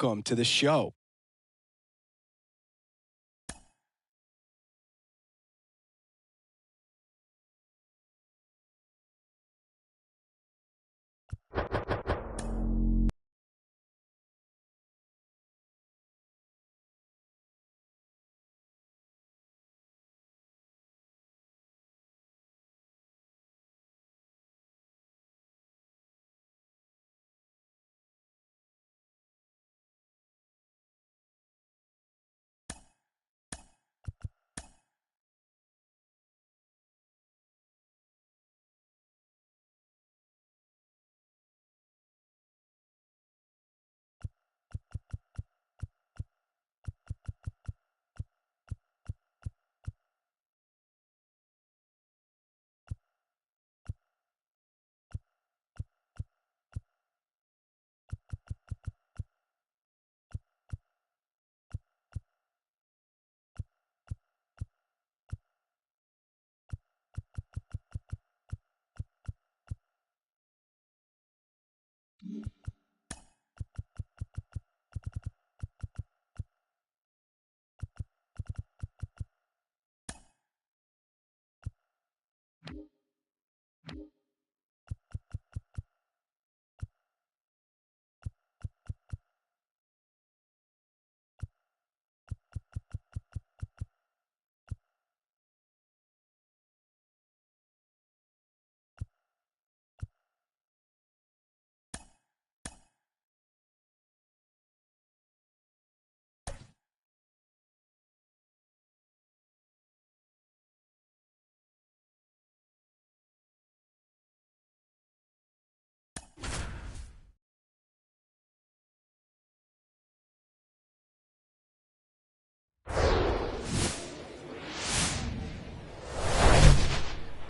Welcome to the show.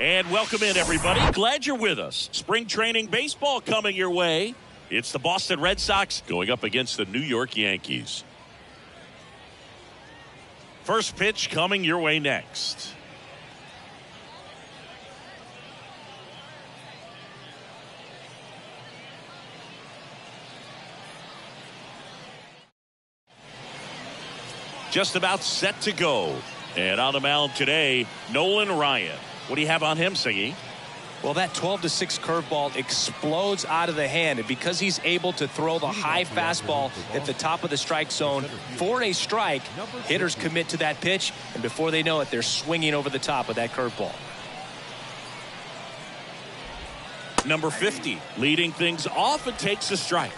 And welcome in, everybody. Glad you're with us. Spring training baseball coming your way. It's the Boston Red Sox going up against the New York Yankees. First pitch coming your way next. Just about set to go. And on the mound today, Nolan Ryan. What do you have on him, Siggy? Well, that 12-6 curveball explodes out of the hand, and because he's able to throw the high fastball at the top of the strike zone for a strike, hitters commit to that pitch, and before they know it, they're swinging over the top of that curveball. Number 50, leading things off and takes a strike.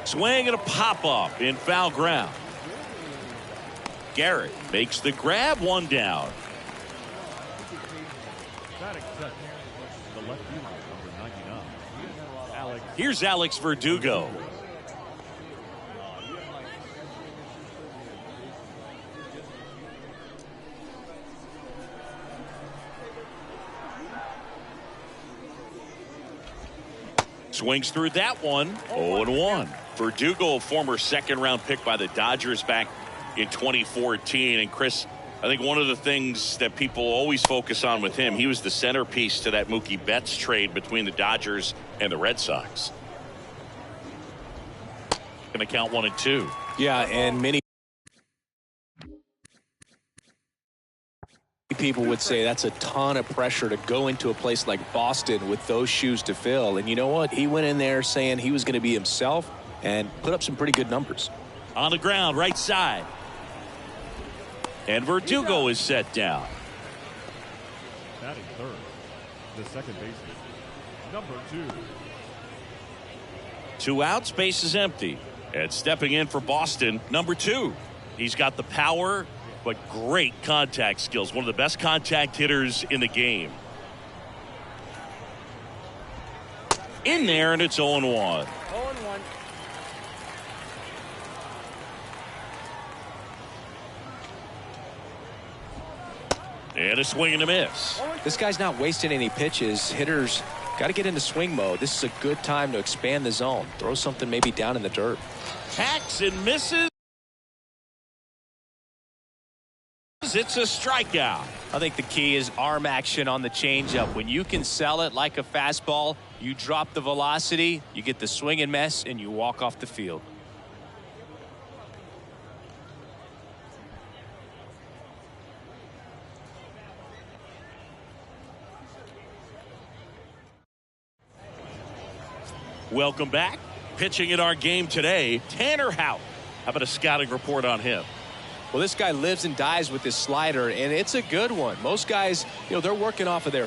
Swing and a pop-up in foul ground. Garrett makes the grab, one down. Here's Alex Verdugo. Swings through that one. 0-1. Verdugo, former second-round pick by the Dodgers back in 2014. And, Chris, I think one of the things that people always focus on with him, he was the centerpiece to that Mookie Betts trade between the Dodgers and the Red Sox. Going to count 1-2. Yeah, and many people would say that's a ton of pressure to go into a place like Boston with those shoes to fill. And you know what? He went in there saying he was going to be himself and put up some pretty good numbers. On the ground, right side. And Verdugo is set down. Batting third, the second baseman, number 2. 2 outs, base is empty. And stepping in for Boston, number 2. He's got the power, but great contact skills. One of the best contact hitters in the game. In there, and it's 0-1. 0-1. And a swing and a miss. This guy's not wasting any pitches. Hitters got to get into swing mode. This is a good time to expand the zone. Throw something maybe down in the dirt. Hacks and misses. It's a strikeout. I think the key is arm action on the changeup. When you can sell it like a fastball, you drop the velocity, you get the swing and miss, and you walk off the field. Welcome back. Pitching in our game today, Tanner Houck. How about a scouting report on him? Well, this guy lives and dies with his slider, and it's a good one. Most guys, they're working off of their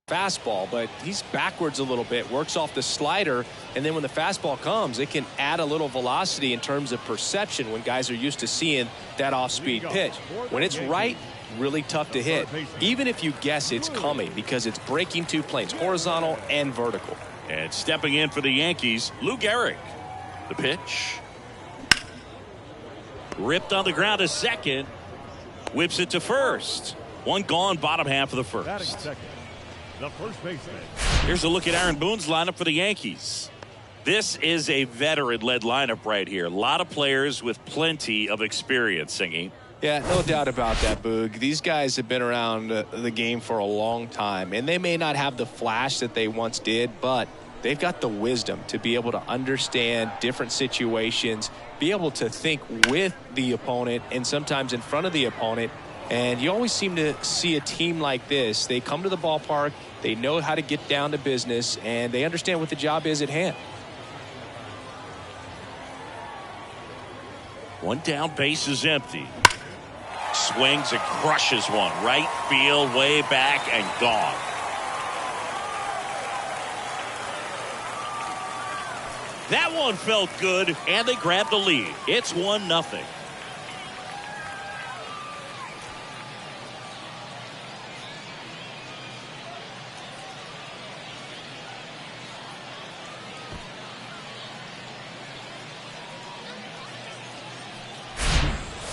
fastball, but he's backwards a little bit, works off the slider, and then when the fastball comes, it can add a little velocity in terms of perception when guys are used to seeing that off-speed pitch. When it's right, really tough to hit, even if you guess it's coming, because it's breaking two planes, horizontal and vertical. And stepping in for the Yankees, Lou Gehrig. The pitch. Ripped on the ground to second. Whips it to first. One gone, bottom half of the first. The first baseman. Here's a look at Aaron Boone's lineup for the Yankees. This is a veteran-led lineup right here. A lot of players with plenty of experience, Singing. Yeah, no doubt about that, Boog. These guys have been around the game for a long time, and they may not have the flash that they once did, but they've got the wisdom to be able to understand different situations, be able to think with the opponent and sometimes in front of the opponent. And you always seem to see a team like this. They come to the ballpark, they know how to get down to business, and they understand what the job is at hand. One down, base is empty. Swings and crushes one. Right field, way back, and gone. That one felt good, and they grabbed the lead. It's 1-0.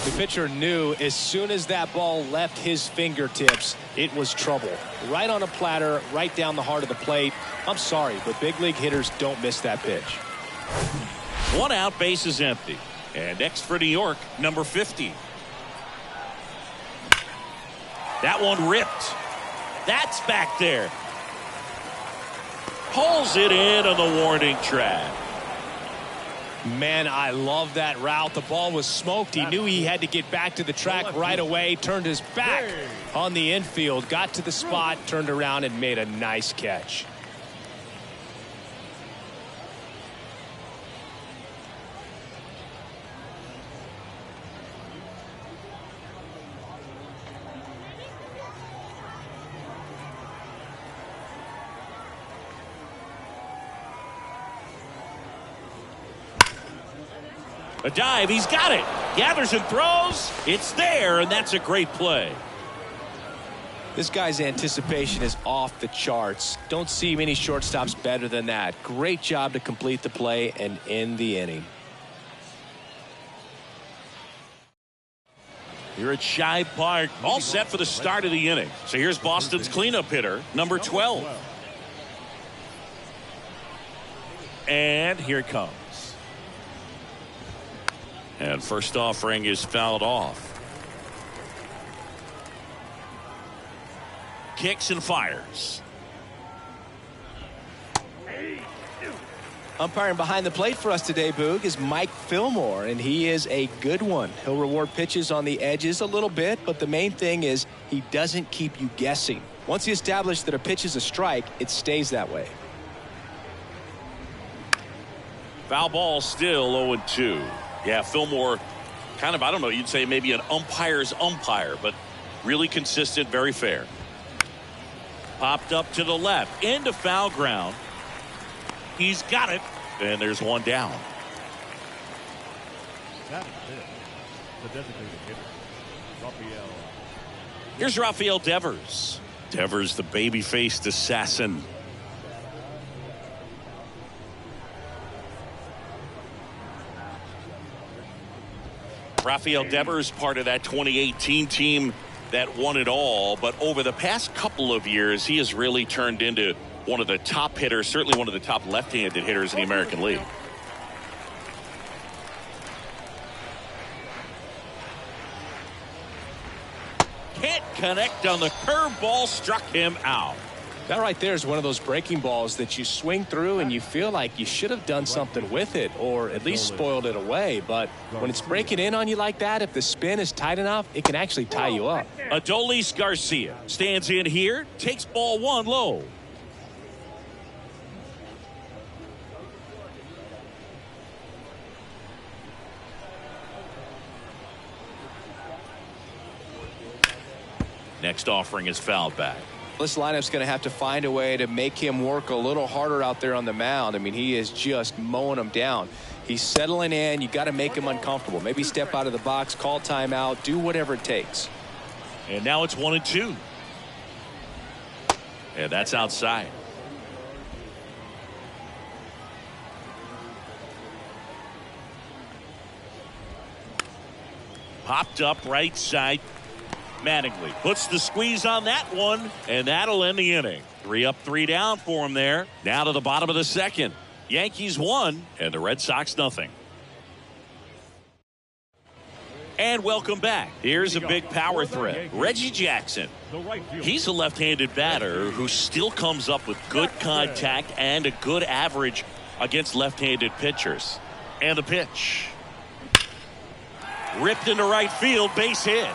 The pitcher knew as soon as that ball left his fingertips, it was trouble. Right on a platter, right down the heart of the plate. I'm sorry, but big league hitters don't miss that pitch. One out, base is empty. And next for New York, number 50. That one ripped. That's back there. Pulls it in on the warning track. Man, I love that route. The ball was smoked. He knew he had to get back to the track right away. Turned his back on the infield. Got to the spot, turned around, and made a nice catch. A dive, he's got it. Gathers and throws. It's there, and that's a great play. This guy's anticipation is off the charts. Don't see many shortstops better than that. Great job to complete the play and end the inning. Here at Shibe Park, all set for the start of the inning. So here's Boston's cleanup hitter, number 12. And here it comes. And first offering is fouled off. Kicks and fires. Umpiring behind the plate for us today, Boog, is Mike Fillmore, and he is a good one. He'll reward pitches on the edges a little bit, but the main thing is he doesn't keep you guessing. Once he establishes that a pitch is a strike, it stays that way. Foul ball, still 0-2. Yeah, Fillmore, kind of, I don't know, you'd say maybe an umpire's umpire, but really consistent, very fair. Popped up to the left, into foul ground. He's got it, and there's one down. That is it. The designated hitter, Rafael. Here's Rafael Devers. Devers, the baby-faced assassin. Rafael Devers, part of that 2018 team that won it all, but over the past couple of years, he has really turned into one of the top hitters, certainly one of the top left-handed hitters in the American League. Can't connect on the curveball, struck him out. That right there is one of those breaking balls that you swing through and you feel like you should have done something with it or at least spoiled it away. But when it's breaking in on you like that, if the spin is tight enough, it can actually tie you up. Adolis Garcia stands in here, takes ball one low. Next offering is fouled back. This lineup's going to have to find a way to make him work a little harder out there on the mound. I mean, he is just mowing them down. He's settling in. You got to make him uncomfortable. Maybe step out of the box, call timeout, do whatever it takes. And now it's 1-2. And that's outside. Popped up right side. Mattingly puts the squeeze on that one, and that'll end the inning. 3 up, 3 down for him there. Now to the bottom of the second. Yankees 1 and the Red Sox nothing. And welcome back. Here's a big power threat. Reggie Jackson. He's a left-handed batter who still comes up with good contact and a good average against left-handed pitchers. And the pitch. Ripped into right field, base hit.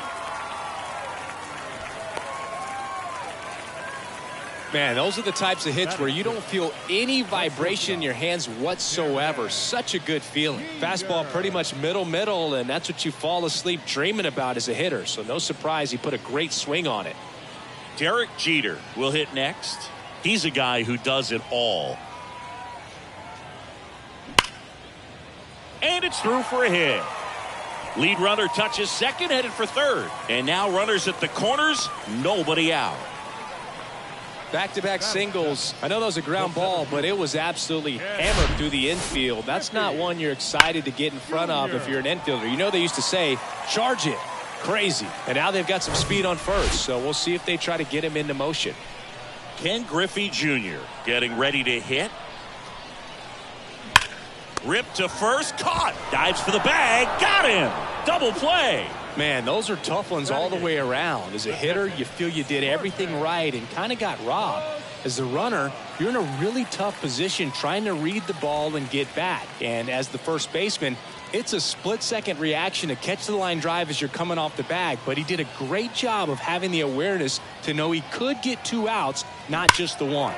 Man, those are the types of hits where you don't feel any vibration in your hands whatsoever. Such a good feeling. Fastball pretty much middle, and that's what you fall asleep dreaming about as a hitter. So no surprise he put a great swing on it. Derek Jeter will hit next. He's a guy who does it all. And it's through for a hit. Lead runner touches second, headed for third. And now runners at the corners, nobody out. Back-to-back singles. I know that was a ground ball, but it was absolutely hammered through the infield. That's not one you're excited to get in front of if you're an infielder. You know they used to say, charge it. Crazy. And now they've got some speed on first, so we'll see if they try to get him into motion. Ken Griffey Jr. getting ready to hit. Ripped to first, caught. Dives for the bag, got him. Double play. Man, those are tough ones all the way around. As a hitter, you feel you did everything right and kind of got robbed. As the runner, you're in a really tough position trying to read the ball and get back. And as the first baseman, it's a split-second reaction to catch the line drive as you're coming off the bag. But he did a great job of having the awareness to know he could get 2 outs, not just the one.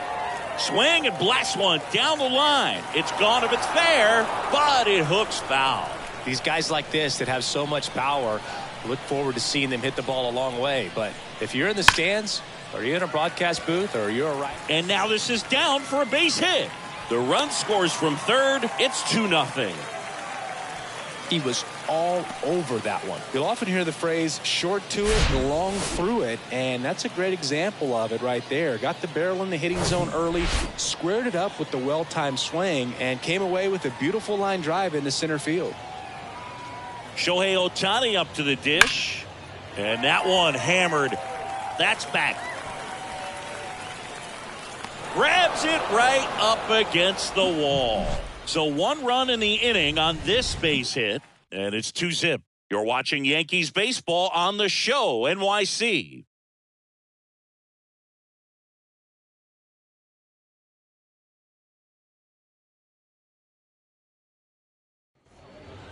Swing and blast one down the line. It's gone if it's fair, but it hooks foul. These guys like this that have so much power, look forward to seeing them hit the ball a long way. But if you're in the stands, or you're in a broadcast booth, or you're right. And now this is down for a base hit. The run scores from third. It's 2-0. He was all over that one. You'll often hear the phrase short to it, long through it, and that's a great example of it right there. Got the barrel in the hitting zone early, squared it up with the well-timed swing, and came away with a beautiful line drive into center field. Shohei Ohtani up to the dish. And that one hammered. That's back. Grabs it right up against the wall. So 1 run in the inning on this base hit. And it's 2-0. You're watching Yankees baseball on the show, NYC.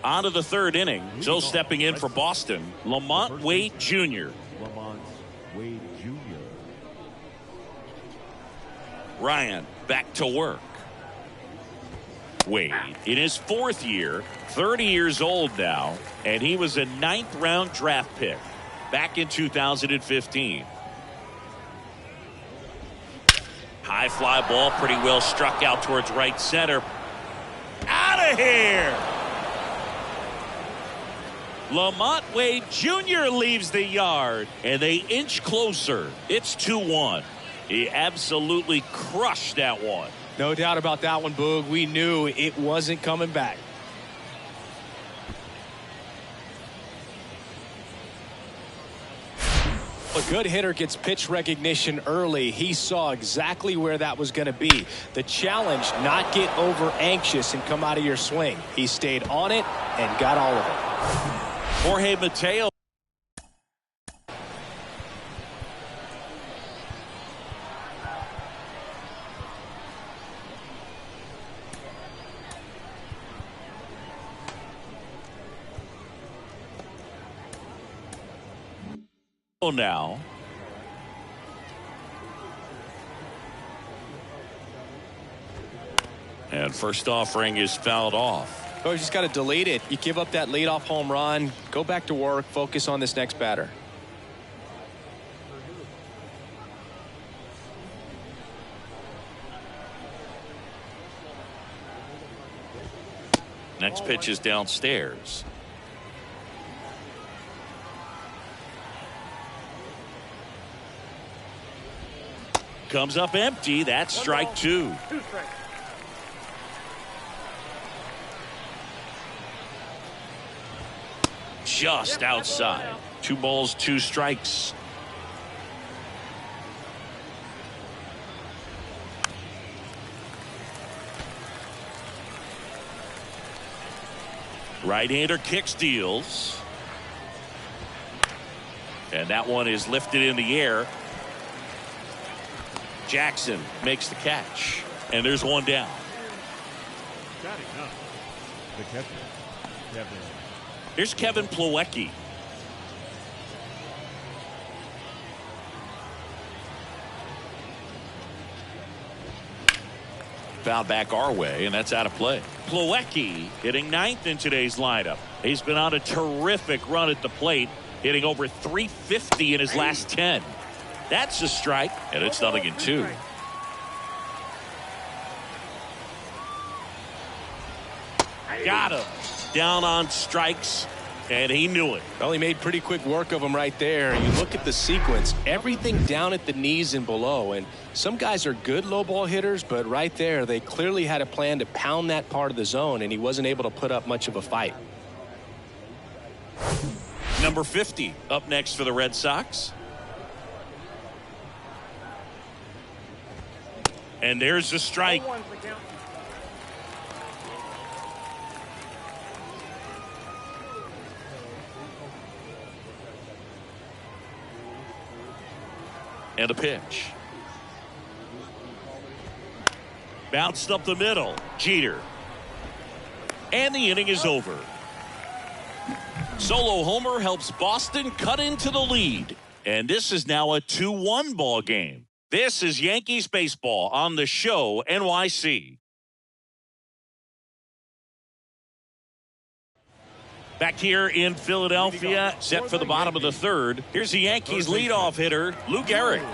On to the third inning. So stepping in for Boston, Lamont Wade Jr. Ryan back to work. Wade in his 4th year, 30 years old now, and he was a 9th round draft pick back in 2015. High fly ball, pretty well struck out towards right center. Out of here! Lamont Wade Jr. leaves the yard, and they inch closer. It's 2-1. He absolutely crushed that one. No doubt about that one, Boog. We knew it wasn't coming back. A good hitter gets pitch recognition early. He saw exactly where that was going to be. The challenge, not get over anxious and come out of your swing. He stayed on it and got all of it. Jorge Mateo. now. And first offering is fouled off. Oh, you just got to delete it. You give up that leadoff home run. Go back to work. Focus on this next batter. Next pitch is downstairs. Comes up empty. That's strike two. Just outside. 2 balls, 2 strikes. Right-hander kick steals. And that one is lifted in the air. Jackson makes the catch. And there's one down. Batting up, the catcher, Kevin. Here's Kevin Plawecki. Foul back our way, and that's out of play. Plawecki hitting 9th in today's lineup. He's been on a terrific run at the plate, hitting over .350 in his last 10. That's a strike, and it's 0-2. Got him. Down on strikes, and he knew it. Well, he made pretty quick work of him right there. You look at the sequence, everything down at the knees and below, and some guys are good low ball hitters, but right there they clearly had a plan to pound that part of the zone, and he wasn't able to put up much of a fight. Number 50 up next for the Red Sox. And there's the strike. And a pitch. Bounced up the middle. Jeter. And the inning is over. Solo homer helps Boston cut into the lead. And this is now a 2-1 ball game. This is Yankees baseball on the show NYC. Back here in Philadelphia, set for the bottom of the third. Here's the Yankees leadoff hitter, Lou Gehrig.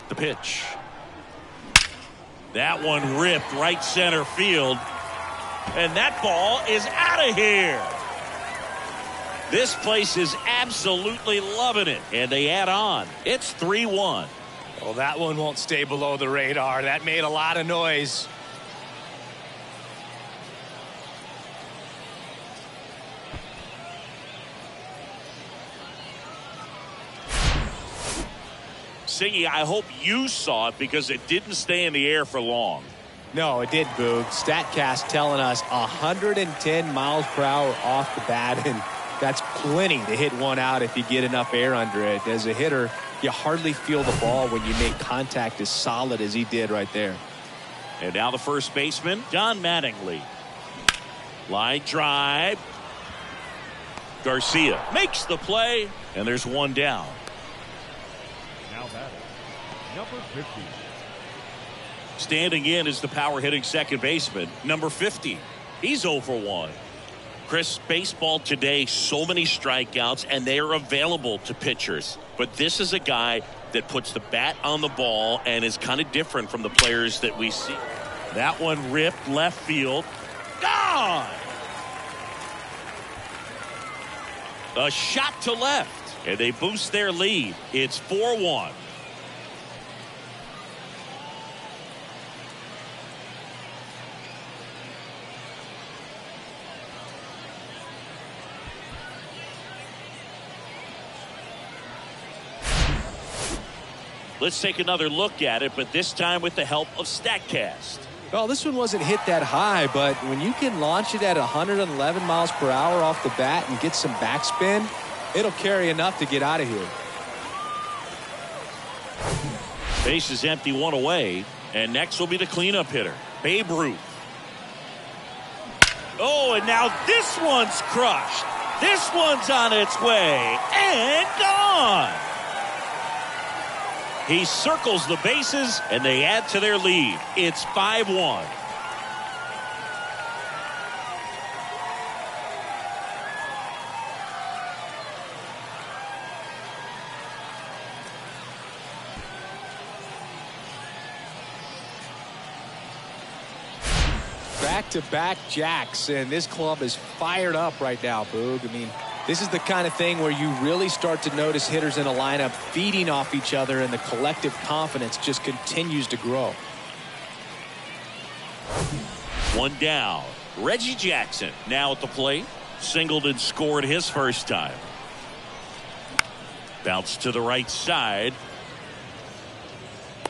The pitch. That one ripped right center field. And that ball is out of here. This place is absolutely loving it. And they add on. It's 3-1. Well, that one won't stay below the radar. That made a lot of noise. Singy, I hope you saw it because it didn't stay in the air for long. No, it did, Boog. StatCast telling us 110 miles per hour off the bat, and that's plenty to hit one out if you get enough air under it. As a hitter, you hardly feel the ball when you make contact as solid as he did right there. And now the first baseman, Don Mattingly. Line drive. Garcia makes the play, and there's one down. Now batting, number 50. Standing in is the power hitting second baseman, number 50. He's 0 for 1. Chris, baseball today, so many strikeouts, and they are available to pitchers. But this is a guy that puts the bat on the ball and is kind of different from the players that we see. That one ripped left field. Gone! A shot to left, and they boost their lead. It's 4-1. Let's take another look at it, but this time with the help of StatCast. Well, this one wasn't hit that high, but when you can launch it at 111 miles per hour off the bat and get some backspin, it'll carry enough to get out of here. Base is empty, one away, and next will be the cleanup hitter, Babe Ruth. Oh, and now this one's crushed. This one's on its way and gone. He circles the bases, and they add to their lead. It's 5-1. Back-to-back jacks, and this club is fired up right now, Boog. I mean, this is the kind of thing where you really start to notice hitters in a lineup feeding off each other, and the collective confidence just continues to grow. One down. Reggie Jackson now at the plate. Singled and scored his first time. Bounce to the right side.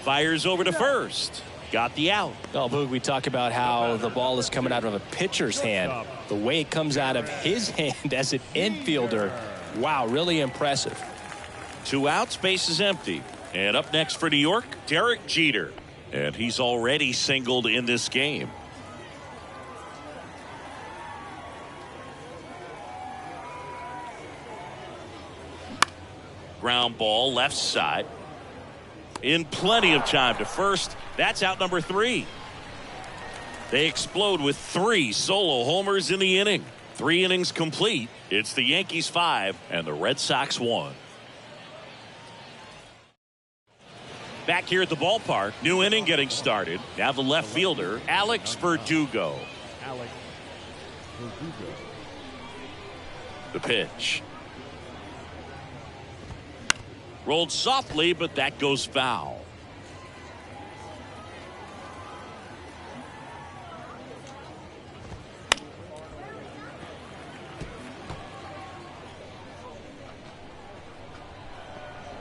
Fires over to first. Got the out. Oh, Boog, we talk about how the ball is coming out of a pitcher's hand. The way it comes out of his hand as an infielder. Wow, really impressive. 2 outs, base is empty. And up next for New York, Derek Jeter. And he's already singled in this game. Ground ball left side. In plenty of time to first. That's out number 3. They explode with 3 solo homers in the inning. 3 innings complete. It's the Yankees 5 and the Red Sox 1. Back here at the ballpark, new inning getting started. Now the left fielder, Alex Verdugo. The pitch. Rolled softly, but that goes foul.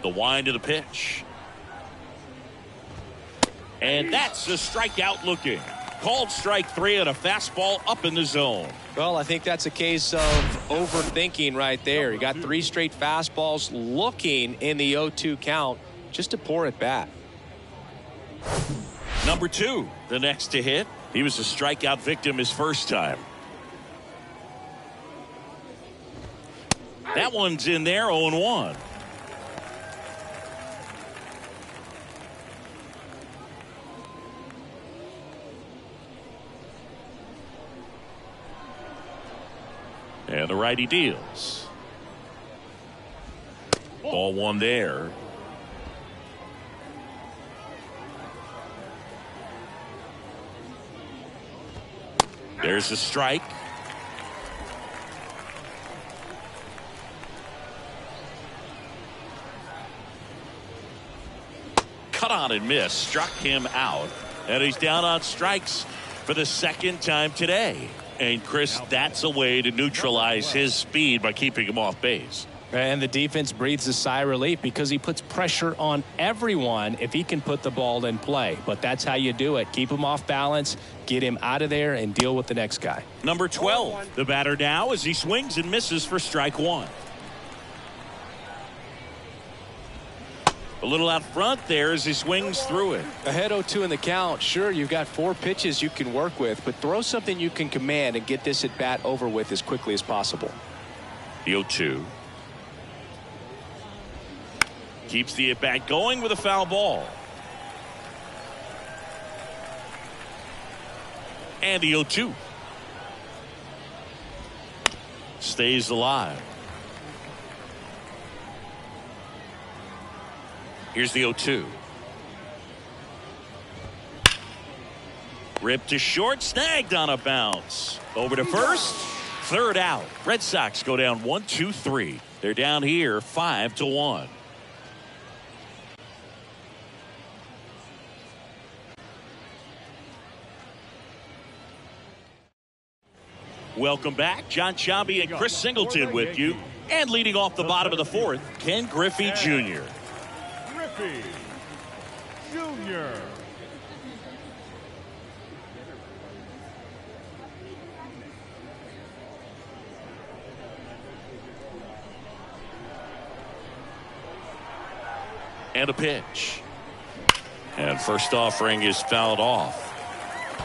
The wind of the pitch. And that's a strikeout looking. Called strike 3 on a fastball up in the zone. Well, I think that's a case of overthinking right there. He got 3 straight fastballs looking in the 0-2 count just to pour it back. Number 2, the next to hit. He was a strikeout victim his first time. That one's in there, 0-1. And the righty deals. Ball 1 there. There's a strike. Cut on and miss. Struck him out. And he's down on strikes for the second time today. And, Chris, that's a way to neutralize his speed by keeping him off base. And the defense breathes a sigh of relief because he puts pressure on everyone if he can put the ball in play. But that's how you do it. Keep him off balance, get him out of there, and deal with the next guy. Number 12, the batter now as he swings and misses for strike 1. A little out front there as he swings through it. Ahead 0-2 in the count. Sure, you've got 4 pitches you can work with, but throw something you can command and get this at bat over with as quickly as possible. The 0-2. Keeps the at bat going with a foul ball. And the 0-2. Stays alive. Here's the 0-2. Ripped to short, snagged on a bounce. Over to first, third out. Red Sox go down 1-2-3. They're down here 5-1. Welcome back. John Sciambi and Chris Singleton with you. And leading off the bottom of the 4th, Ken Griffey Jr. Griffey Jr. And a pitch. And first offering is fouled off.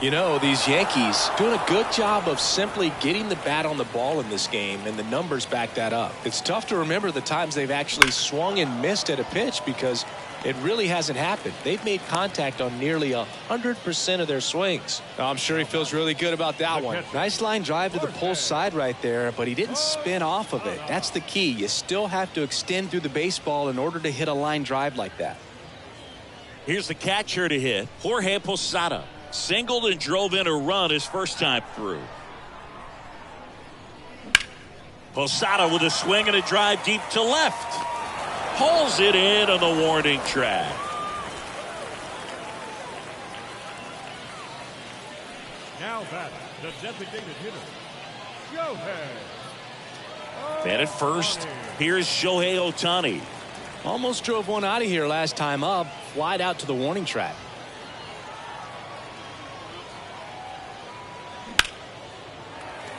You know, these Yankees doing a good job of simply getting the bat on the ball in this game, and the numbers back that up. It's tough to remember the times they've actually swung and missed at a pitch because it really hasn't happened. They've made contact on nearly 100% of their swings. I'm sure he feels really good about that one. Nice line drive to the pull side right there, but he didn't spin off of it. That's the key. You still have to extend through the baseball in order to hit a line drive like that. Here's the catcher to hit, Jorge Posada. Singled and drove in a run his first time through. Posada with a swing and a drive deep to left. Pulls it in on the warning track. Now back, the designated hitter, Shohei. And at first, here's Shohei Ohtani. Almost drove one out of here last time up. Flied out to the warning track.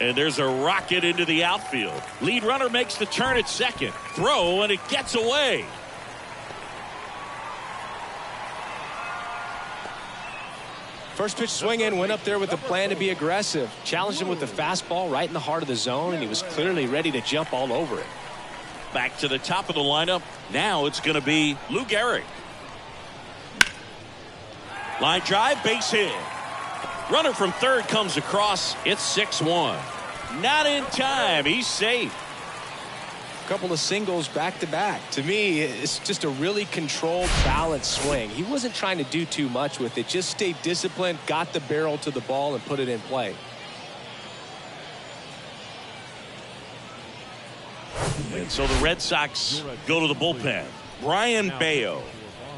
And there's a rocket into the outfield. Lead runner makes the turn at second. Throw, and it gets away. First pitch swing in, went up there with the plan to be aggressive. Challenged him with the fastball right in the heart of the zone, and he was clearly ready to jump all over it. Back to the top of the lineup. Now it's going to be Lou Gehrig. Line drive, base hit. Runner from third comes across. It's 6-1. Not in time. He's safe. A couple of singles back to back. To me, it's just a really controlled, balanced swing. He wasn't trying to do too much with it. Just stayed disciplined, got the barrel to the ball, and put it in play. And so the Red Sox go to the bullpen. Brian Bayo.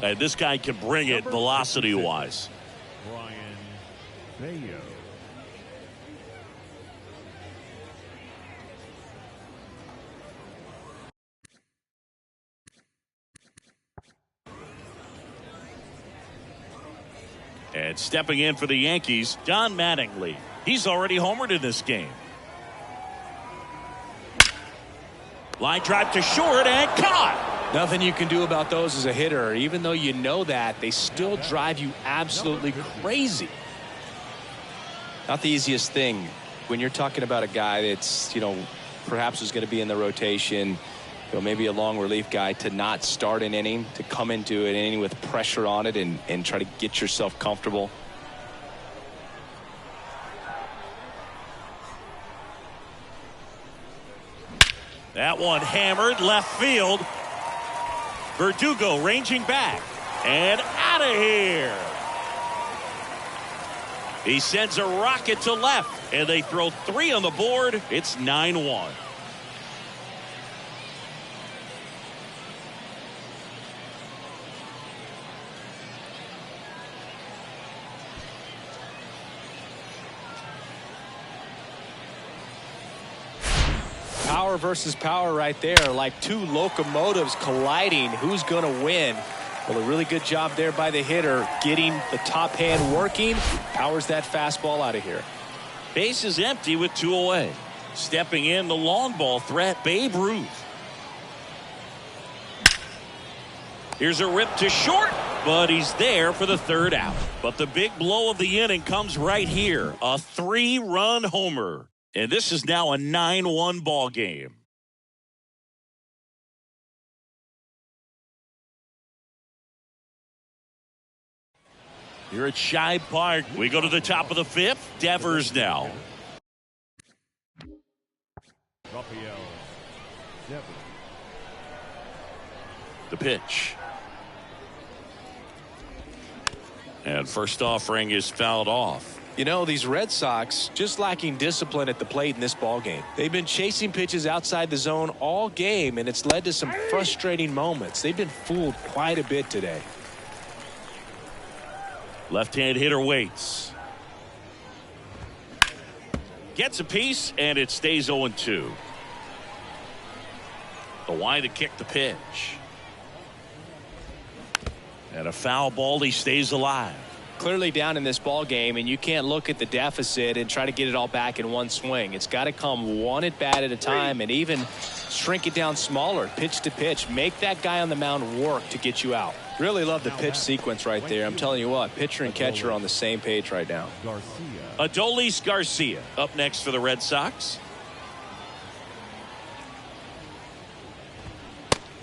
And this guy can bring it velocity-wise. Bayo. And stepping in for the Yankees, Don Mattingly. He's already homered in this game. Line drive to short and caught. Nothing you can do about those as a hitter. Even though you know that, they still drive you absolutely crazy. Not the easiest thing when you're talking about a guy that's, perhaps is going to be in the rotation, maybe a long relief guy, to not start an inning, to come into an inning with pressure on it and try to get yourself comfortable. That one hammered left field. Verdugo ranging back and out of here. He sends a rocket to left, and they throw 3 on the board. It's 9-1. Power versus power right there, like two locomotives colliding. Who's going to win? Well, a really good job there by the hitter, getting the top hand working. Powers that fastball out of here. Base is empty with 2 away. Stepping in, the long ball threat, Babe Ruth. Here's a rip to short, but he's there for the 3rd out. But the big blow of the inning comes right here. A 3-run homer. And this is now a 9-1 ball game. Here at Shibe Park, we go to the top of the 5th. Devers now. Rafael Devers. The pitch. And first offering is fouled off. These Red Sox just lacking discipline at the plate in this ball game. They've been chasing pitches outside the zone all game, and it's led to some frustrating moments. They've been fooled quite a bit today. Left-hand hitter waits. Gets a piece, and it stays 0-2. The wide to kick the pitch. And a foul ball, he stays alive. clearly down in this ball game, and you can't look at the deficit and try to get it all back in one swing. It's got to come one at bat at a time, and even shrink it down smaller, pitch to pitch. Make that guy on the mound work to get you out. Really love the pitch sequence right there. I'm telling you what, pitcher and catcher are on the same page right now. Adolis Garcia up next for the Red Sox.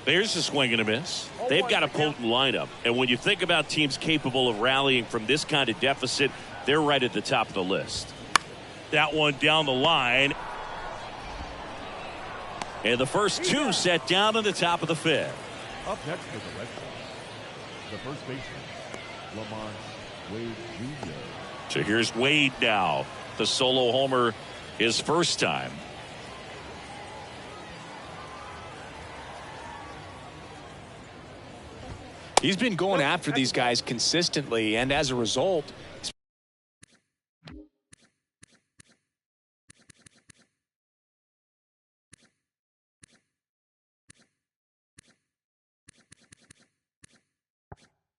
There's a swing and a miss. They've got a potent lineup. And when you think about teams capable of rallying from this kind of deficit, they're right at the top of the list. That one down the line. And the first two set down in the top of the fifth. Up next for the Red Sox, the first baseman, Lamont Wade Jr. So here's Wade now. The solo homer his first time. He's been going after these guys consistently, and as a result,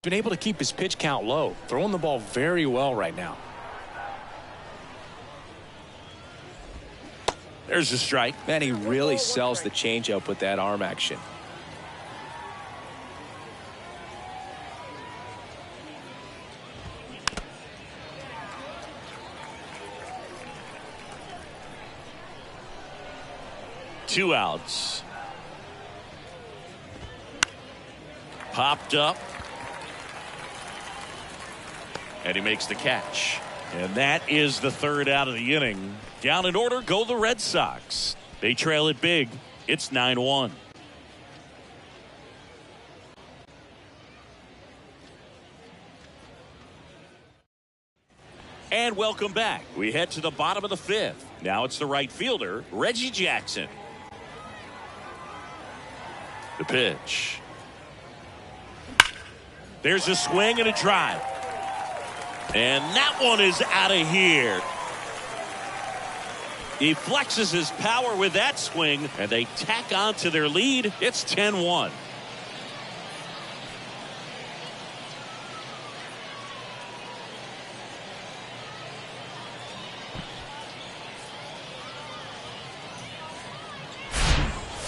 been able to keep his pitch count low, throwing the ball very well right now. There's a strike. Man, he really sells the changeup with that arm action. Two outs. Popped up. And he makes the catch. And that is the third out of the inning. Down in order go the Red Sox. They trail it big. It's 9-1. And welcome back. We head to the bottom of the fifth. Now it's the right fielder, Reggie Jackson. The pitch. There's a swing and a drive. And that one is out of here. He flexes his power with that swing, and they tack on to their lead. It's 10-1.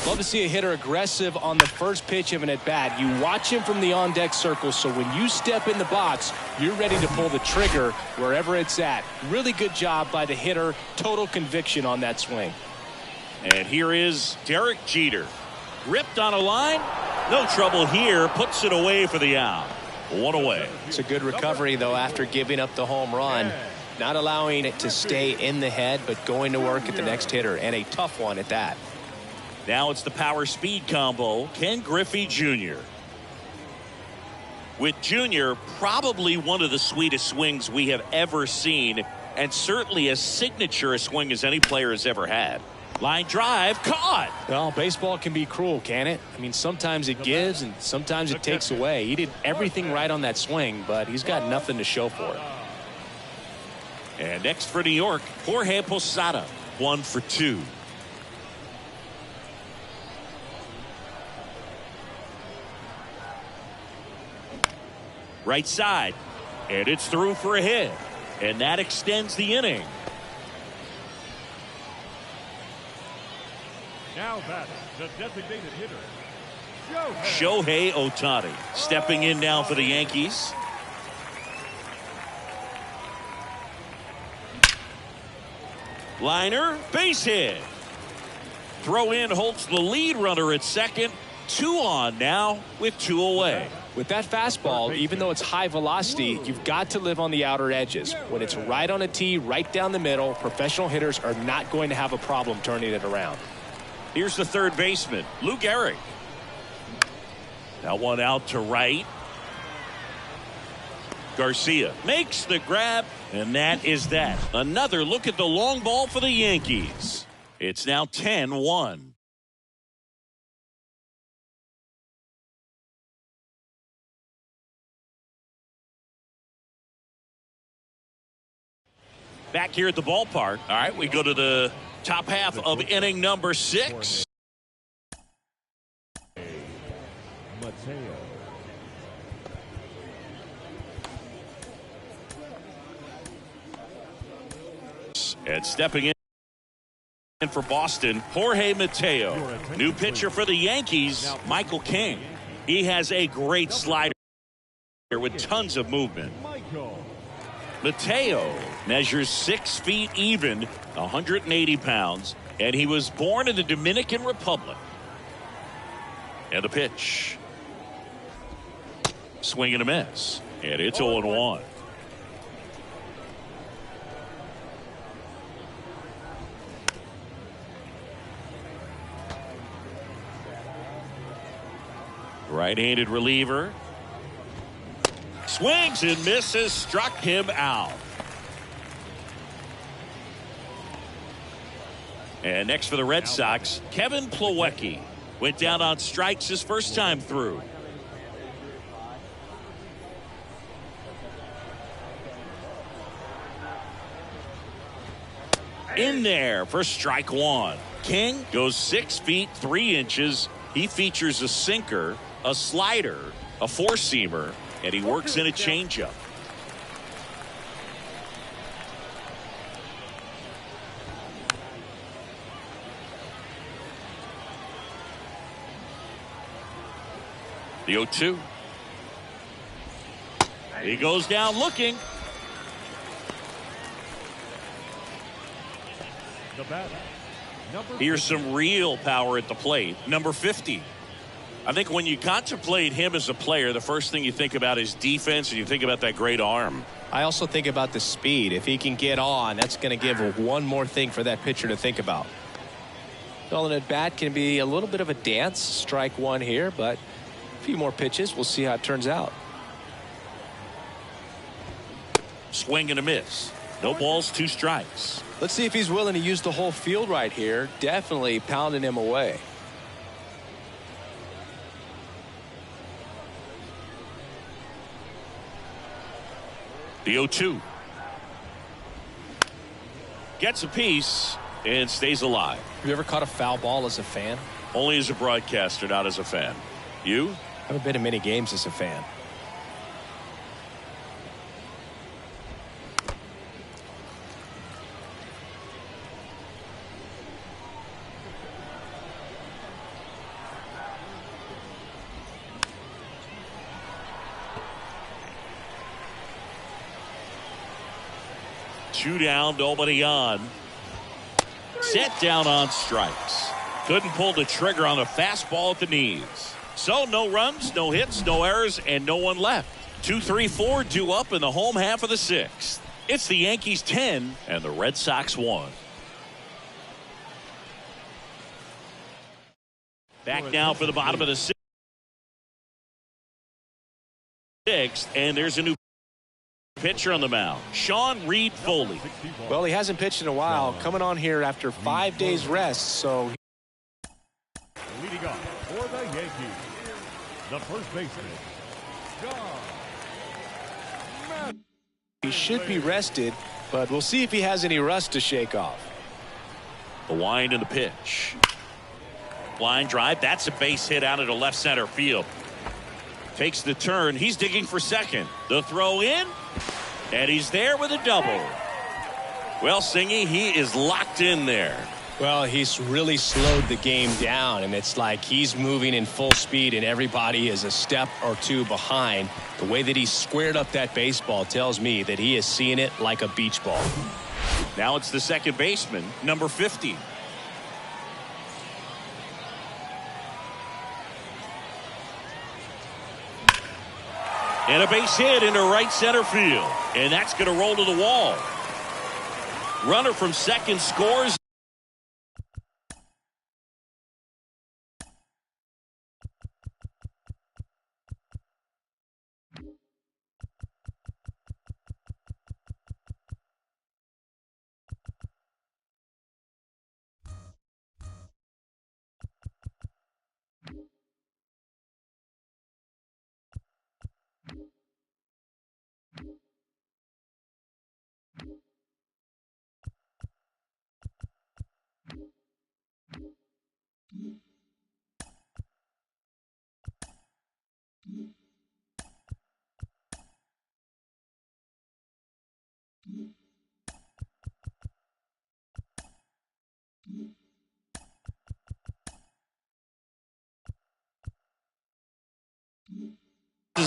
Love to see a hitter aggressive on the first pitch of an at-bat. You watch him from the on-deck circle, so when you step in the box, you're ready to pull the trigger wherever it's at. Really good job by the hitter. Total conviction on that swing. And here is Derek Jeter. Ripped on a line. No trouble here. Puts it away for the out. One away. It's a good recovery, though, after giving up the home run. Not allowing it to stay in the head, but going to work at the next hitter, and a tough one at that. Now it's the power speed combo. Ken Griffey Jr. With Jr. probably one of the sweetest swings we have ever seen, and certainly as signature a swing as any player has ever had. Line drive caught. Well, baseball can be cruel, can it? I mean, sometimes it gives and sometimes it takes away. He did everything right on that swing, but he's got nothing to show for it. And next for New York, Jorge Posada, 1 for 2. Right side, and it's through for a hit, and that extends the inning. Now batting, the designated hitter, Shohei Ohtani stepping in now for the Yankees. Liner, base hit. Throw in holds the lead runner at second. 2 on now with 2 away. With that fastball, even though it's high velocity, you've got to live on the outer edges. When it's right on a tee, right down the middle, professional hitters are not going to have a problem turning it around. Here's the third baseman, Lou Gehrig. That one out to right. Garcia makes the grab, and that is that. Another look at the long ball for the Yankees. It's now 10-1. Back here at the ballpark. All right, we go to the top half of inning number 6. And stepping in for Boston, Jorge Mateo. New pitcher for the Yankees, Michael King. He has a great slider with tons of movement. Mateo measures 6 feet even, 180 pounds, and he was born in the Dominican Republic. And the pitch. Swing and a miss. And it's 0-1. Right-handed reliever. Swings and misses. Struck him out. And next for the Red Sox, Kevin Plawecki. Went down on strikes his first time through. In there for strike one. King goes 6 feet 3 inches. He features a sinker, a slider, a four-seamer, and he works in a changeup. The 0-2. He goes down looking. The batter, Here's some real power at the plate. Number 50. I think when you contemplate him as a player, the first thing you think about is defense, and you think about that great arm. I also think about the speed. If he can get on, that's going to give one more thing for that pitcher to think about. Well, at bat can be a little bit of a dance. Strike one here, but a few more pitches. We'll see how it turns out. Swing and a miss. No balls, 2 strikes. Let's see if he's willing to use the whole field right here. Definitely pounding him away. The 0-2. Gets a piece and stays alive. Have you ever caught a foul ball as a fan? Only as a broadcaster, not as a fan. You? I haven't been to many games as a fan. Two down, nobody on. Set down on strikes. Couldn't pull the trigger on the fastball at the knees. So no runs, no hits, no errors, and no one left. 2-3-4 due up in the home half of the 6th. It's the Yankees 10 and the Red Sox 1. Back now for the bottom of the 6th, and there's a new pitcher on the mound, Sean Reed Foley. Well, he hasn't pitched in a while, coming on here after 5 days rest, so leading off for the Yankees, the first baseman, John. he should be rested, but we'll see if he has any rust to shake off. The wind and the pitch. Line drive. That's a base hit out into left center field. Takes the turn. He's digging for second. The throw in. And he's there with a double. Well, Singy, he is locked in there. Well, he's really slowed the game down, and it's like he's moving in full speed, and everybody is a step or two behind. The way that he squared up that baseball tells me that he is seeing it like a beach ball. Now it's the second baseman, number 50. And a base hit into right center field. And that's going to roll to the wall. Runner from second scores.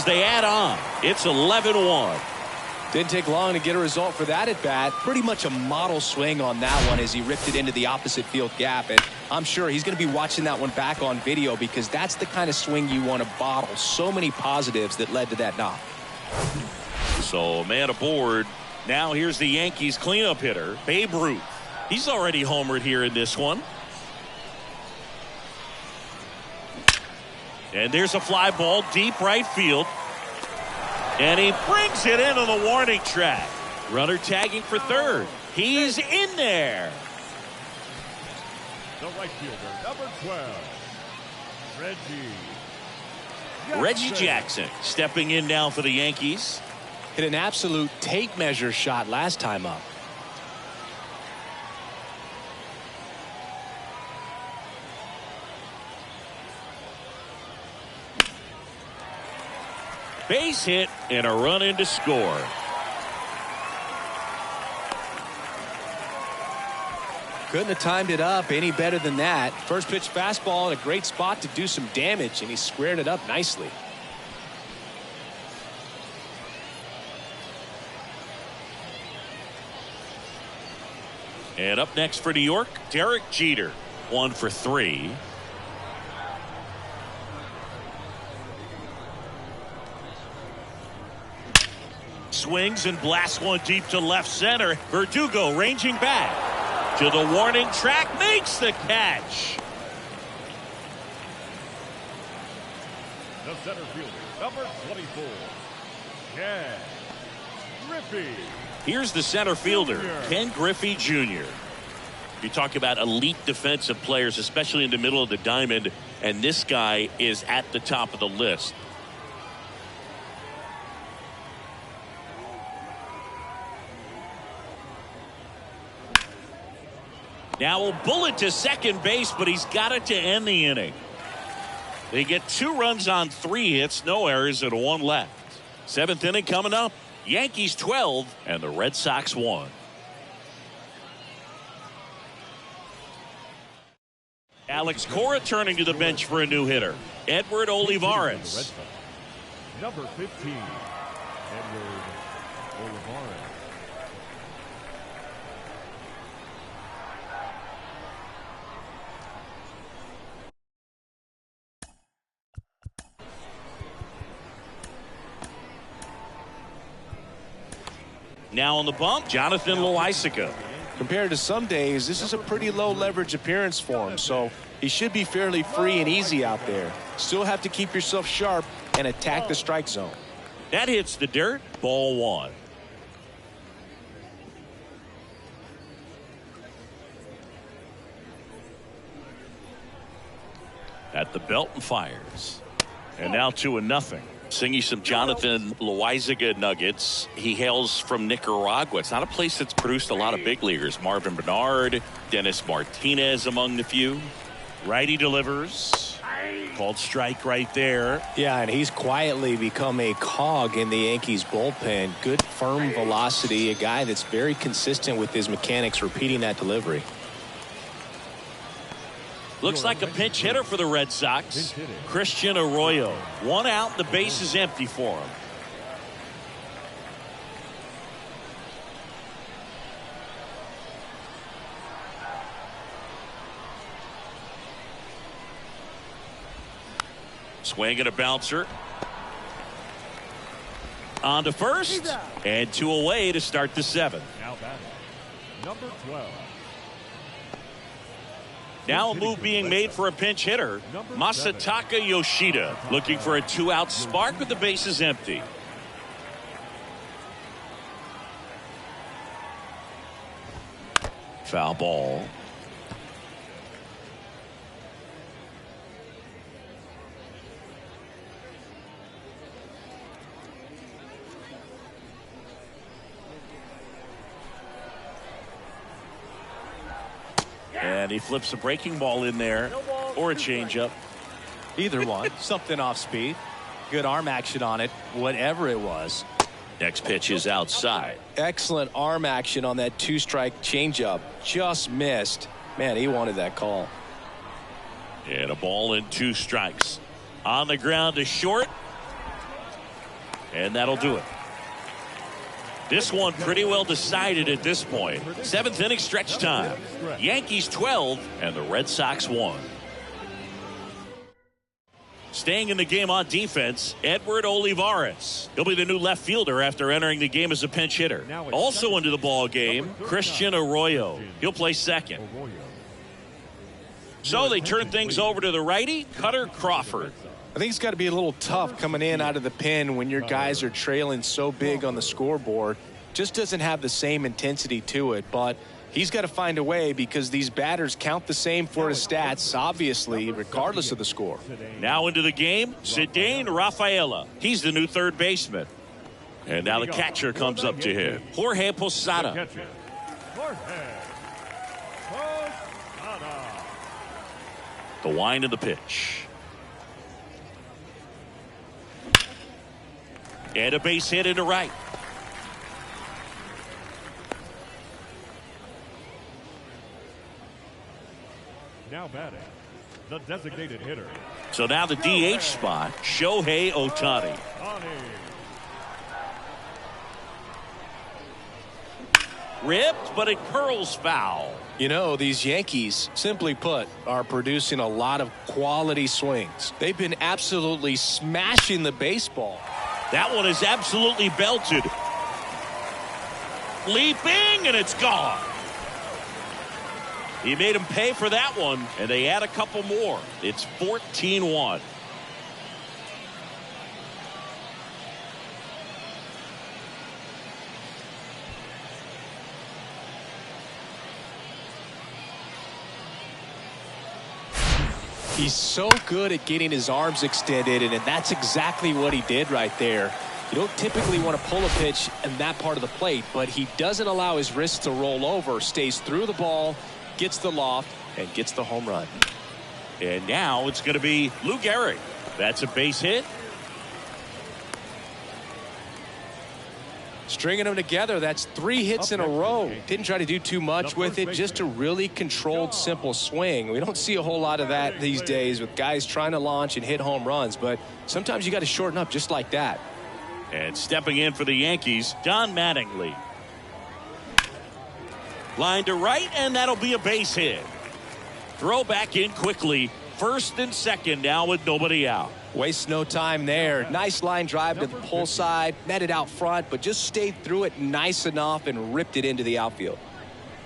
as they add on. It's 11-1. Didn't take long to get a result for that at bat. Pretty much a model swing on that one as he ripped it into the opposite field gap. And I'm sure he's going to be watching that one back on video because that's the kind of swing you want to bottle. So many positives that led to that knock. So man aboard. Now here's the Yankees cleanup hitter, Babe Ruth. He's already homered here in this one. And there's a fly ball deep right field. And he brings it into the warning track. Runner tagging for third. He's in there. The right fielder, number 12, Reggie Jackson stepping in now for the Yankees. Hit an absolute tape measure shot last time up. Base hit and a run in to score. Couldn't have timed it up any better than that. First pitch fastball in a great spot to do some damage, and he squared it up nicely. And up next for New York, Derek Jeter, 1 for 3. Swings and blasts one deep to left center. Verdugo ranging back to the warning track, makes the catch. The center fielder, number 24, Ken Griffey. Here's the center fielder, Ken Griffey Jr. You talk about elite defensive players, especially in the middle of the diamond, and this guy is at the top of the list. Now a bullet to second base, but he's got it to end the inning. They get 2 runs on 3 hits, no errors, and 1 left. 7th inning coming up. Yankees 12 and the Red Sox 1. Alex Cora turning to the bench for a new hitter, Edward Olivares. Number 15, Edward Olivares. Now on the bump, Jonathan Loaisiga. Compared to some days, this is a pretty low leverage appearance for him, so he should be fairly free and easy out there. Still have to keep yourself sharp and attack the strike zone. That hits the dirt. Ball 1. At the belt and fires. And now 2-0. Singing some Jonathan Loaisiga nuggets. He hails from Nicaragua. It's not a place that's produced a lot of big leaguers. Marvin Bernard, Dennis Martinez among the few. Righty delivers. Called strike right there. Yeah, and he's quietly become a cog in the Yankees bullpen. Good firm velocity, a guy that's very consistent with his mechanics, repeating that delivery. Looks like a pinch hitter for the Red Sox. Christian Arroyo. 1 out, the base is empty for him. Swing and a bouncer. On to first. And 2 away to start the 7th. Now batting, number 12. Now a move being made for a pinch hitter. Masataka Yoshida looking for a 2-out spark with the bases empty. Foul ball. And he flips a breaking ball in there, or a changeup. Either one. Something off speed. Good arm action on it, whatever it was. Next pitch is outside. Excellent arm action on that 2-strike changeup. Just missed. Man, he wanted that call. And a ball and 2 strikes. On the ground to short. And that'll do it. This one pretty well decided at this point. 7th inning stretch time. Yankees 12 and the Red Sox 1. Staying in the game on defense, Edward Olivares. He'll be the new left fielder after entering the game as a pinch hitter. Also into the ball game, Christian Arroyo. He'll play second. So they turn things over to the righty, Cutter Crawford. I think it's got to be a little tough coming in out of the pen when your guys are trailing so big on the scoreboard. Just doesn't have the same intensity to it, but he's got to find a way because these batters count the same for his stats, obviously, regardless of the score. Now into the game, Cedane Rafaela. He's the new third baseman. And now the catcher comes up to him, Jorge Posada. The wind of the pitch. And a base hit into right. Now batting, the designated hitter. So now the DH spot, Shohei Ohtani. Ripped, but it curls foul. You know, these Yankees, simply put, are producing a lot of quality swings. They've been absolutely smashing the baseball. That one is absolutely belted. Leaping, and it's gone. He made him pay for that one, and they add a couple more. It's 14-1. He's so good at getting his arms extended, and that's exactly what he did right there. You don't typically want to pull a pitch in that part of the plate, but he doesn't allow his wrists to roll over, stays through the ball, gets the loft, and gets the home run. And now it's going to be Lou Gehrig. That's a base hit. Stringing them together, that's 3 hits in a row. Didn't try to do too much with it, just a really controlled, simple swing. We don't see a whole lot of that these days with guys trying to launch and hit home runs, but sometimes you got to shorten up just like that. And stepping in for the Yankees, Don Mattingly. Line to right, and that'll be a base hit. Throw back in quickly. First and second now with nobody out. Waste no time there. Nice line drive to the pull side, netted out front, but just stayed through it nice enough and ripped it into the outfield.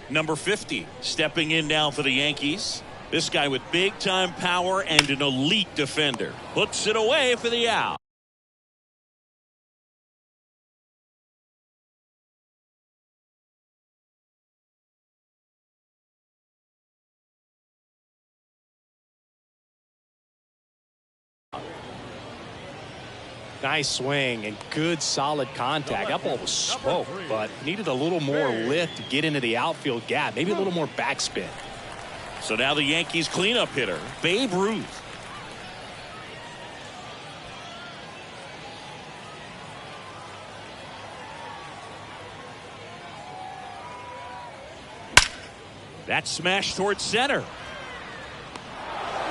Number 50 stepping in now for the Yankees. This guy with big time power and an elite defender. Puts it away for the out. Nice swing and good solid contact. That ball was smoked, but needed a little more lift to get into the outfield gap. Maybe a little more backspin. So now the Yankees cleanup hitter, Babe Ruth. That smash towards center.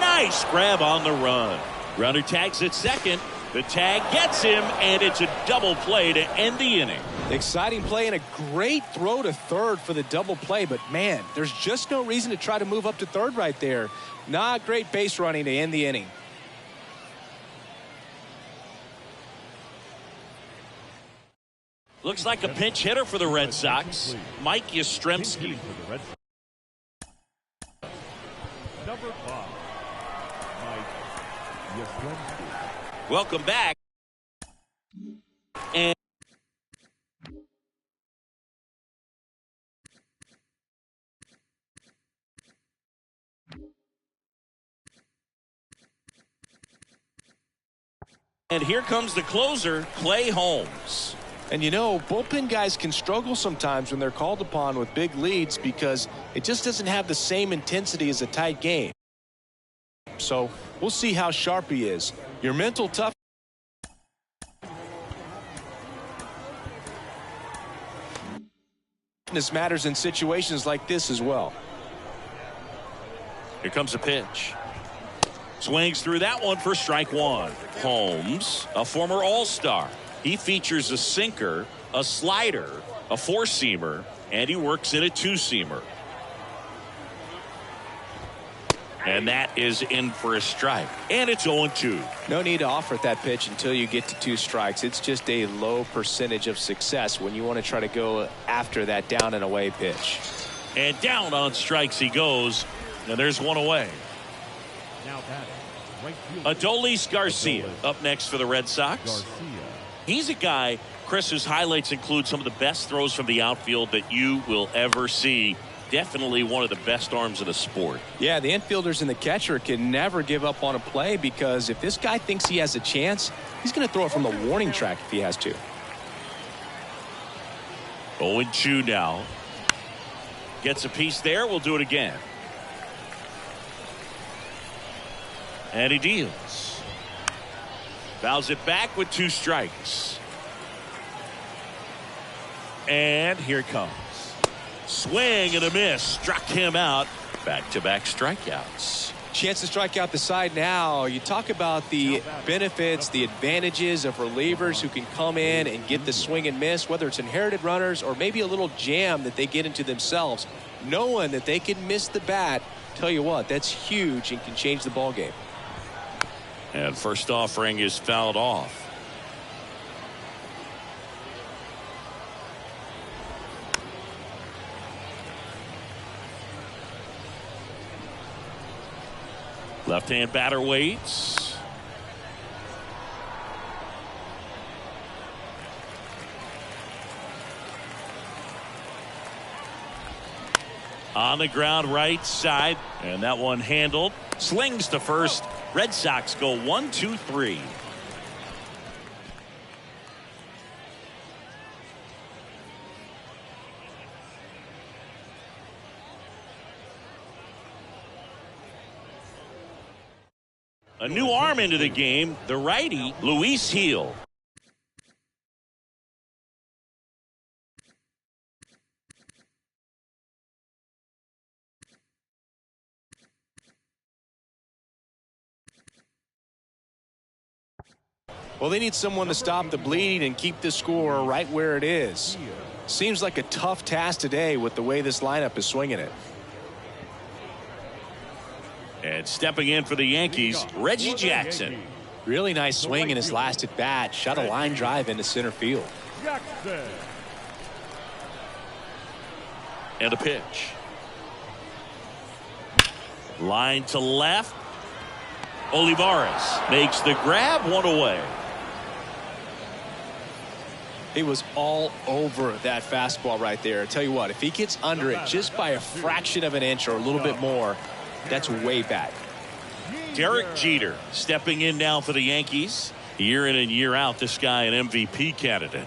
Nice grab on the run. Runner tags at second. The tag gets him, and it's a double play to end the inning. Exciting play and a great throw to third for the double play, but man, there's just no reason to try to move up to third right there. Not great base running to end the inning. Looks like a pinch hitter for the Red Sox, Mike Yastrzemski. Number 5, Mike Yastrzemski. Welcome back. And here comes the closer, Clay Holmes. And you know, bullpen guys can struggle sometimes when they're called upon with big leads because it just doesn't have the same intensity as a tight game. So we'll see how sharp he is. Your mental toughness matters in situations like this as well. Here comes a pitch. Swings through that one for strike one. Holmes, a former All-Star. He features a sinker, a slider, a four-seamer, and he works in a two-seamer. And that is in for a strike. And it's 0-2. No need to offer that pitch until you get to 2 strikes. It's just a low percentage of success when you want to try to go after that down and away pitch. And down on strikes he goes. And there's one away. Now batting, right fielder, Adolis Garcia Adolis up next for the Red Sox. Garcia. He's a guy, Chris, whose highlights include some of the best throws from the outfield that you will ever see. Definitely one of the best arms in the sport. Yeah, the infielders and the catcher can never give up on a play, because if this guy thinks he has a chance, he's going to throw it from the warning track if he has to. 0-2 now. Gets a piece there. We'll do it again. And he deals. Fouls it back with 2 strikes. And here it comes. Swing and a miss. Struck him out. Back-to-back strikeouts. Chance to strike out the side now. You talk about the benefits, the advantages of relievers who can come in and get the swing and miss, whether it's inherited runners or maybe a little jam that they get into themselves. Knowing that they can miss the bat, tell you what, that's huge and can change the ball game. And first offering is fouled off. Left-hand batter waits. On the ground right side, and that one handled. Slings to first. Red Sox go 1-2-3. A new arm into the game, the righty, Luis Gil. Well, they need someone to stop the bleed and keep the score right where it is. Seems like a tough task today with the way this lineup is swinging it. And stepping in for the Yankees, Reggie Jackson. Really nice swing in his last at bat. Shot a line drive into center field. Jackson. And a pitch. Line to left. Olivares makes the grab, 1 away. He was all over that fastball right there. I tell you what, if he gets under it just by a fraction of an inch or a little bit more, that's way back. Derek Jeter stepping in now for the Yankees. Year in and year out, this guy an MVP candidate.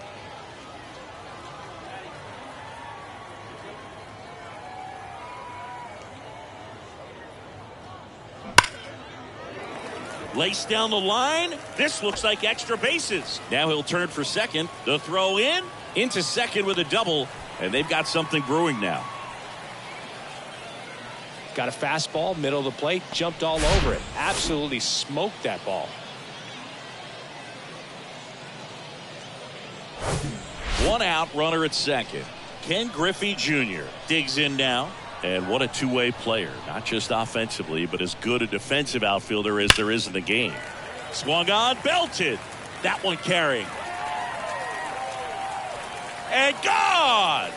Laced down the line. This looks like extra bases. Now he'll turn for second. The throw in. Into second with a double. And they've got something brewing now. Got a fastball, middle of the plate, jumped all over it. Absolutely smoked that ball. One out, runner at second. Ken Griffey Jr. digs in now. And what a two-way player. Not just offensively, but as good a defensive outfielder as there is in the game. Swung on, belted. That one carrying. And gone!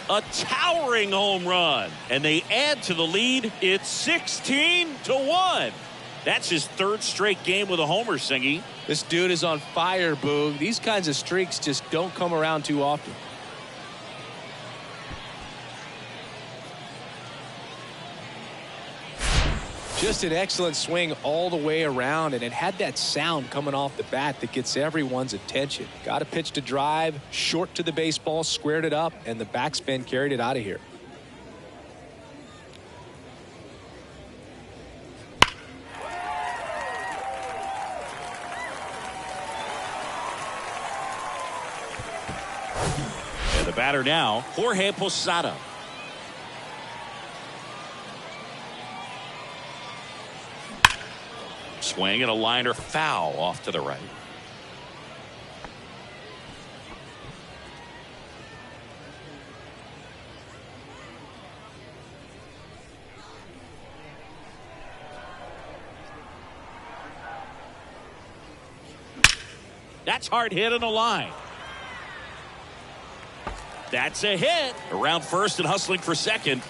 A towering home run. And they add to the lead. It's 16-1. That's his third straight game with a homer, Singy. This dude is on fire, Boog. These kinds of streaks just don't come around too often. Just an excellent swing all the way around, and it had that sound coming off the bat that gets everyone's attention. Got a pitch to drive, short to the baseball, squared it up, and the backspin carried it out of here. And the batter now, Jorge Posada. Swing and a liner foul off to the right. That's hard hit on the line. That's a hit. Around first and hustling for second.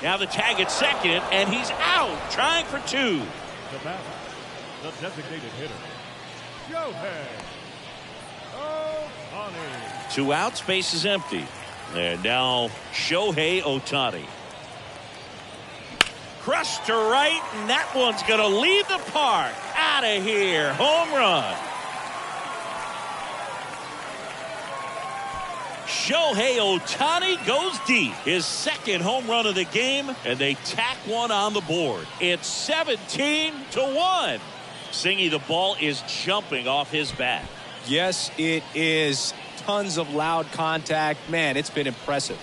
Now the tag at second, and he's out, trying for two. The batter, the designated hitter, Shohei Ohtani. 2 outs, base is empty. And now Shohei Ohtani. Crushed to right, and that one's going to leave the park. Out of here. Home run. Shohei Ohtani goes deep. His second home run of the game, and they tack one on the board. It's 17-1. Singy, the ball is jumping off his bat. Yes, it is. Tons of loud contact. Man, it's been impressive.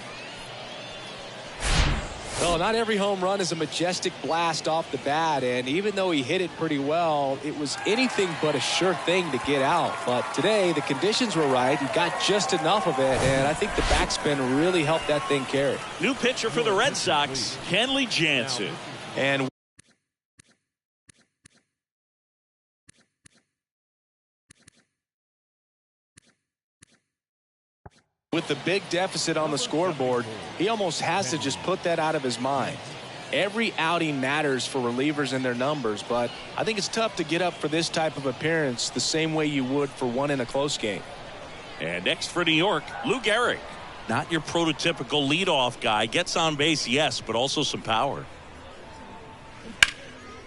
Well, not every home run is a majestic blast off the bat, and even though he hit it pretty well, it was anything but a sure thing to get out. But today, the conditions were right. He got just enough of it, and I think the backspin really helped that thing carry. New pitcher for the Red Sox, Kenley Jansen. And with the big deficit on the scoreboard, he almost has to just put that out of his mind. Every outing matters for relievers and their numbers, but I think it's tough to get up for this type of appearance the same way you would for one in a close game. And next for New York, Lou Gehrig. Not your prototypical leadoff guy. Gets on base, yes, but also some power.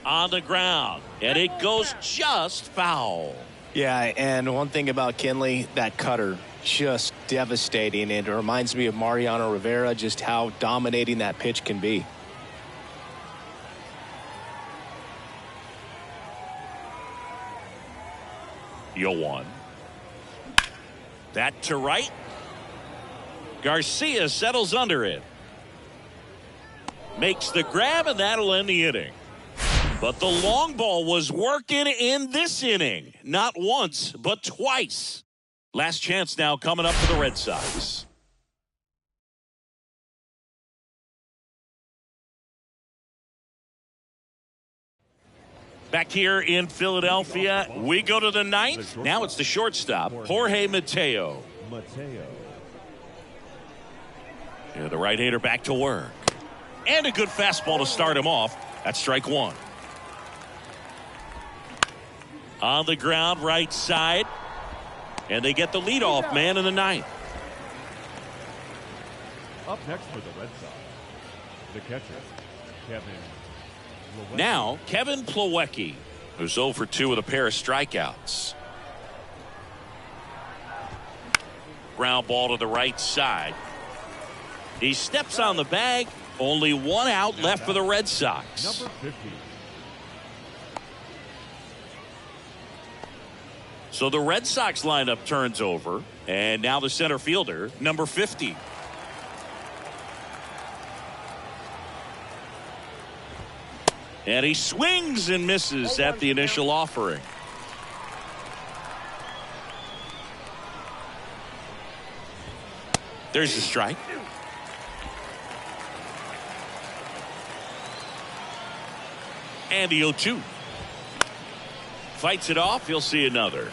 On the ground, and it goes just foul. Yeah, and one thing about Kenley, that cutter, just devastating. It reminds me of Mariano Rivera, just how dominating that pitch can be. Yo-1. That to right. Garcia settles under it. Makes the grab, and that'll end the inning. But the long ball was working in this inning. Not once, but twice. Last chance now coming up for the Red Sox. Back here in Philadelphia, we go to the ninth. Now it's the shortstop, Jorge Mateo. Yeah, the right-hander back to work. And a good fastball to start him off. That's strike one. On the ground, right side. And they get the leadoff man in the ninth. Up next for the Red Sox, the catcher, Kevin Plawecki. Now, Kevin Plawecki, who's 0 for 2 with a pair of strikeouts. Ground ball to the right side. He steps on the bag. Only one out left for the Red Sox. Number 50. So the Red Sox lineup turns over, and now the center fielder, number 50. And he swings and misses at the initial offering. There's the strike. And the 0-2. Fights it off. He'll see another.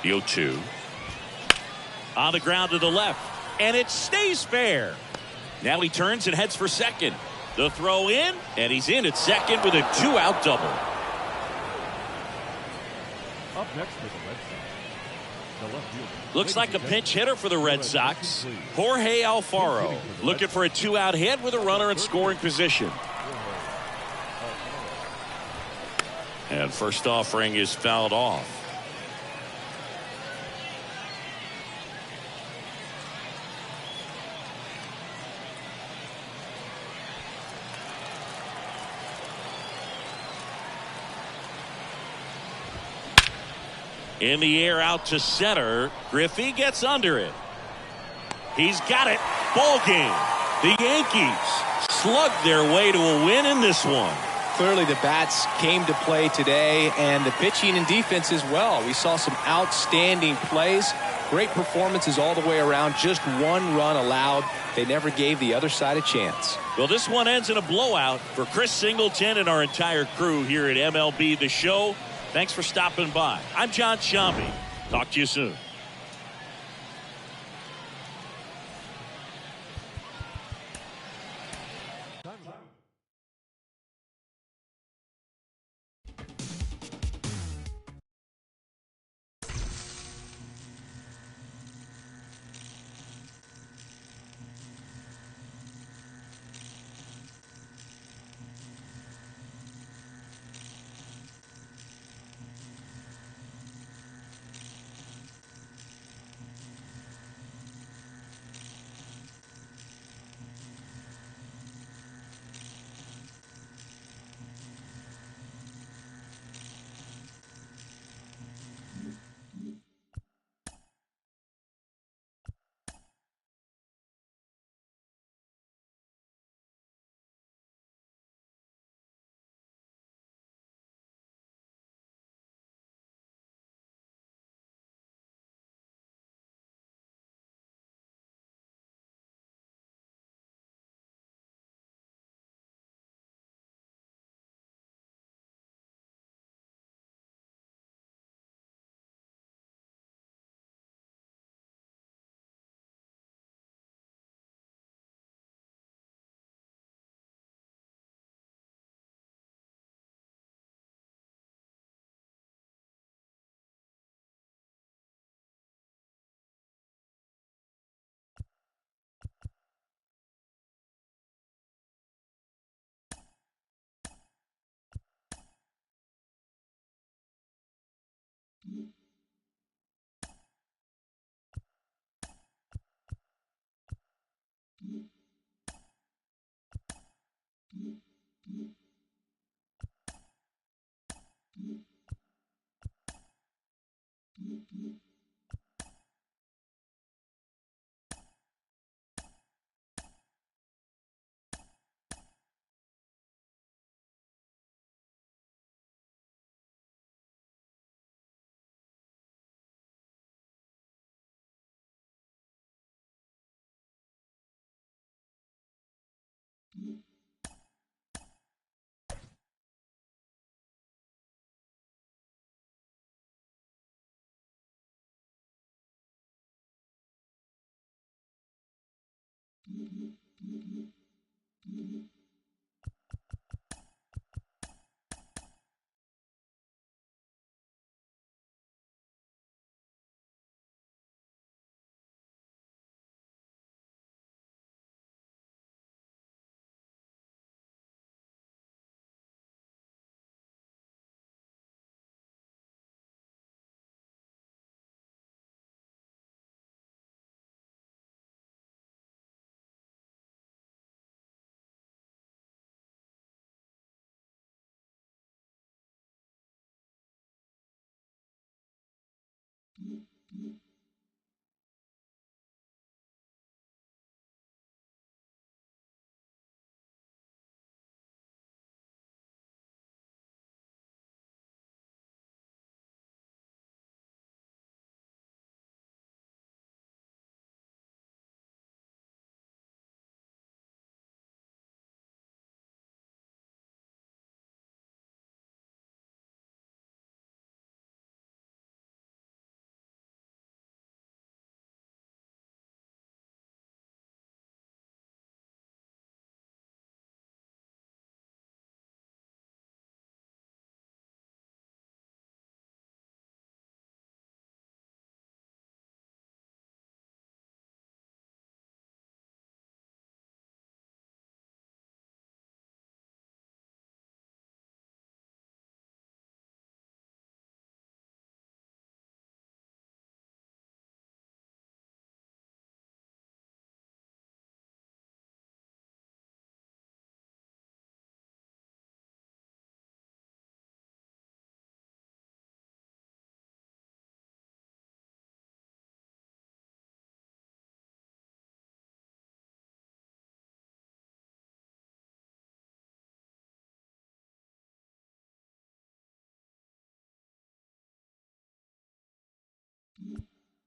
The 0-2. On the ground to the left. And it stays fair. Now he turns and heads for second. The throw in. And he's in at second with a 2-out double. Up next for the Red Sox, the left fielder. Looks like a pinch hitter for the Red Sox. Jorge Alfaro looking for a 2-out hit with a runner in scoring position. And first offering is fouled off. In the air out to center. Griffey gets under it. He's got it. Ball game. The Yankees slugged their way to a win in this one. Clearly the bats came to play today, and the pitching and defense as well. We saw some outstanding plays. Great performances all the way around. Just one run allowed. They never gave the other side a chance. Well, this one ends in a blowout for Chris Singleton and our entire crew here at MLB The Show. Thanks for stopping by. I'm John Shambi. Talk to you soon.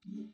Mm-hmm.